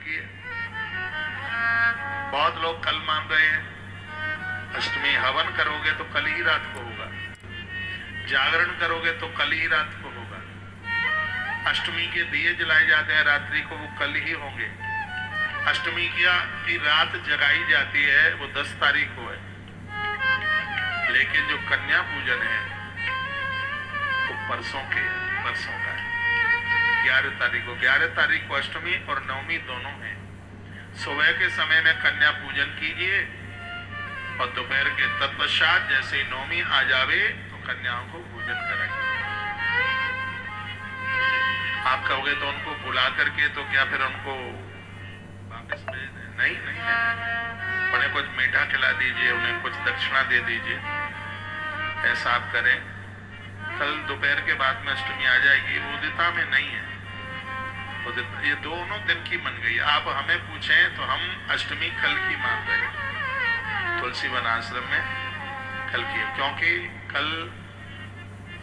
की है। बहुत लोग कल मान रहे हैं, अष्टमी हवन करोगे तो कल ही रात को होगा, जागरण करोगे तो कल ही रात को होगा, अष्टमी के दिए जलाए जाते हैं रात्रि को, वो कल ही होंगे। अष्टमी की रात जगाई जाती है वो 10 तारीख को है, लेकिन जो कन्या पूजन है वो परसों का है, 11 तारीख को। 11 तारीख को अष्टमी और नवमी दोनों है। सुबह के समय में कन्या पूजन कीजिए और दोपहर के तत्पश्चात जैसे ही नवमी आ जावे तो कन्याओं को पूजन कराइए। आप कहोगे तो उनको बुला करके तो क्या फिर उनको वापस भेज दें? नहीं, उन्हें कुछ मीठा खिला दीजिए, उन्हें कुछ दक्षिणा दे दीजिए, ऐसा आप करें। कल दोपहर के बाद में अष्टमी आ जाएगी, उदिता में नहीं है, ये दोनों दिन की मन गई। आप हमें पूछें तो हम अष्टमी कल की मान रहे हैं, तुलसी वन आश्रम में कल की, क्योंकि कल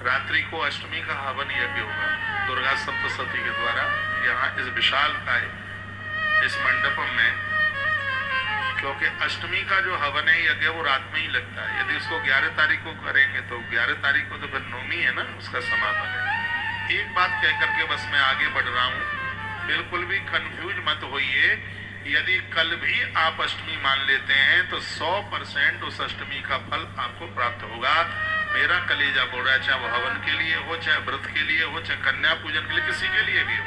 रात्रि को अष्टमी का हवन यज्ञ होगा दुर्गा सप्तशती के द्वारा यहाँ इस विशाल काय इस मंडप में। क्योंकि अष्टमी का जो हवन है यज्ञ वो रात में ही लगता है। यदि उसको 11 तारीख को करेंगे तो 11 तारीख को तो फिर नवमी है ना, उसका समापन है। एक बात कह करके बस मैं आगे बढ़ रहा हूँ, बिल्कुल भी कंफ्यूज मत होइए। यदि कल भी आप अष्टमी मान लेते हैं तो 100% उस अष्टमी का फल आपको प्राप्त होगा। मेरा कलेजा बोल रहा है, चाहे वो हवन के लिए हो, चाहे व्रत के लिए हो, चाहे कन्या पूजन के लिए, किसी के लिए भी हो।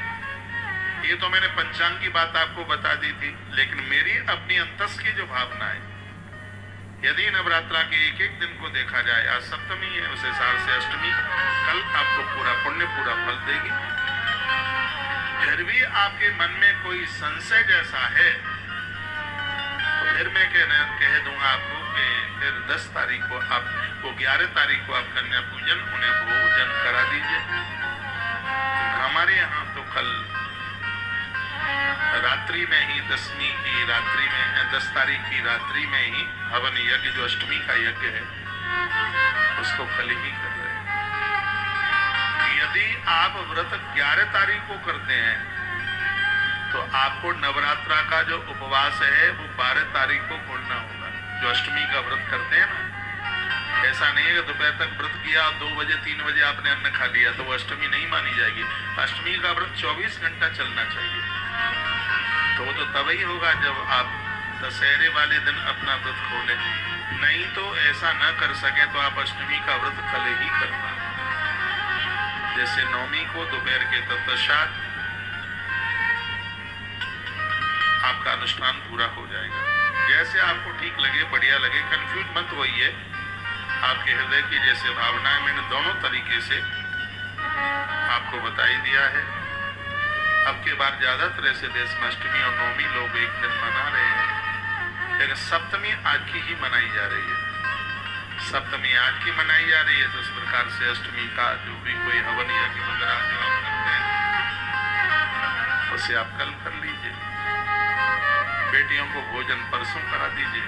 ये तो मैंने पंचांग की बात आपको बता दी थी, लेकिन मेरी अपनी अंतस की जो भावना है, यदि नवरात्रा के एक एक दिन को देखा जाए, आज सप्तमी है, उस हिसाब से अष्टमी कल आपको पूरा पुण्य पूरा फल देगी। फिर भी आपके मन में कोई संशय जैसा है तो फिर मैं कह दूंगा आपको कि फिर 10 तारीख को आप वो 11 तारीख को आप कन्या पूजन उन्हें भोजन करा दीजिए। हमारे यहाँ तो कल रात्रि में ही 10वीं की रात्रि में 10 तारीख की रात्रि में ही हवन यज्ञ जो अष्टमी का यज्ञ है उसको कल ही कर रहे हैं। यदि आप व्रत 11 तारीख को करते हैं तो आपको नवरात्रा का जो उपवास है वो 12 तारीख को खोलना होगा। जो अष्टमी का व्रत करते हैं ना, ऐसा नहीं है कि दोपहर तक व्रत किया, 2 बजे 3 बजे आपने अन्न खा लिया तो वो अष्टमी नहीं मानी जाएगी। अष्टमी का व्रत 24 घंटा चलना चाहिए। तो वो तो तब ही होगा जब आप दशहरे वाले दिन अपना व्रत खोलें, नहीं तो ऐसा न कर सके तो आप अष्टमी का व्रत कल ही करना। जैसे नवमी को दोपहर के तत्पश्चात आपका अनुष्ठान पूरा हो जाएगा। जैसे आपको ठीक लगे, बढ़िया लगे, कंफ्यूज मत होइए। आपके हृदय की जैसे भावना है मैंने दोनों तरीके से आपको बताई दिया है। अब के बाद ज्यादातर ऐसे देश में अष्टमी और नवमी लोग एक दिन मना रहे हैं, लेकिन सप्तमी आज की ही मनाई जा रही है। सप्तमी आज की मनाई जा रही है, तो इस प्रकार से अष्टमी का जो भी कोई हवन यज्ञ वगैरह जो आप करते हैं उसे आप कल कर लीजिए। बेटियों को भोजन परसों करा दीजिए।